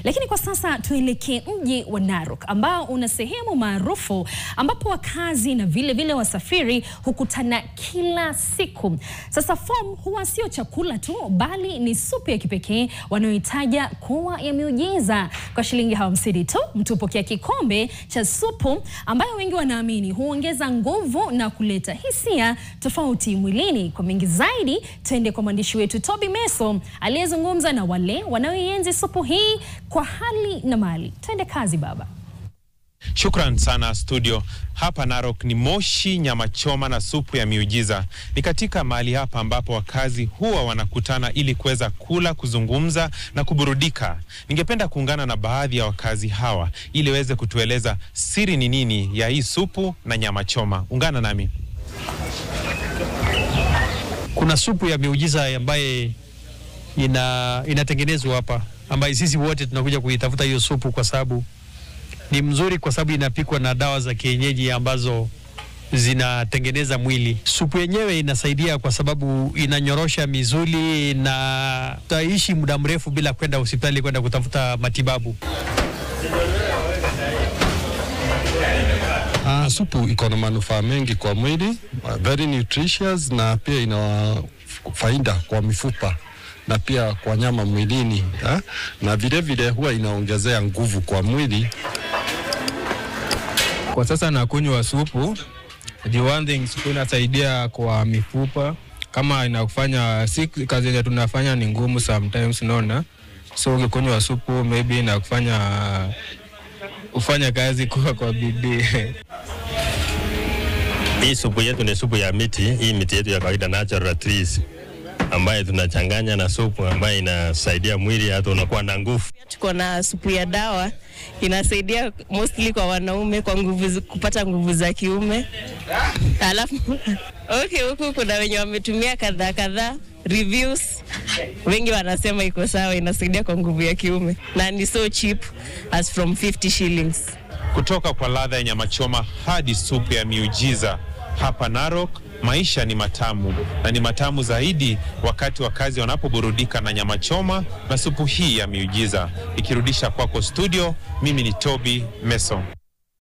Lakini kwa sasa tuelekee mji wa Narok ambao una sehemu maarufu ambapo wakazi na vile wasafiri hukutana kila siku. Sasa fomu huwa sio chakula tu, bali ni supu ya kipekee wanayoitaja kuwa ya miujiza. Kwa shilingi 50 tu mtu hupokea kikombe cha supu ambayo wengi wanaamini huongeza nguvu na kuleta hisia tofauti mwilini. Kwa mengi zaidi, twende kwa mwandishi wetu Toby Meso aliyezungumza na wale wanaoienzi supu hii kwa hali na mali. Twende kazi baba. Shukran sana studio. Hapa Narok ni Moshi, nyama choma na supu ya miujiza. Ni katika mahali hapa ambapo wakazi huwa wanakutana ili kuweza kula, kuzungumza na kuburudika. Ningependa kuungana na baadhi ya wakazi hawa ili waweze kutueleza siri ni nini ya hii supu na nyama choma. Ungana nami. Kuna supu ya miujiza ambaye inatengenezwa hapa, ambaye sisi wote tunakuja kuitafuta hiyo supu kwa sababu ni mzuri, kwa sababu inapikwa na dawa za kienyeji ambazo zinatengeneza mwili. Supu yenyewe inasaidia kwa sababu inanyorosha misuli na tutaishi muda mrefu bila kwenda hospitali kwenda kutafuta matibabu. Supu iko na manufaa mengi kwa mwili, very nutritious, na pia ina faida kwa mifupa na pia kwa nyama mwilini, na vile huwa inaongezea nguvu kwa mwili. Kwa sasa nakunywa supu. The one thing, supu inasaidia kwa mifupa, kama inakufanya kazi yenye tunafanya ni ngumu sometimes, unaona. So ukikunywa supu maybe inakufanya ufanya kazi kwa bidii. Hii supu yetu ni supu ya miti. Hii miti yetu ya kawaida, natural trees, ambaye tunachanganya na supu ambaye inasaidia mwili hata unakuwa na nguvu. Tuko na supu ya dawa, inasaidia mostly kwa wanaume kwa nguvu, kupata nguvu za kiume. Alafu huku kuna wenye wametumia kadhaa reviews, wengi wanasema iko sawa, inasaidia kwa nguvu ya kiume na ni so cheap as from 50 shillings. Kutoka kwa ladha ya nyama choma hadi supu ya miujiza, hapa Narok maisha ni matamu, na ni matamu zaidi wakati wakazi wanapoburudika na nyama choma na supu hii ya miujiza. Ikirudisha kwako studio, mimi ni Toby Meso.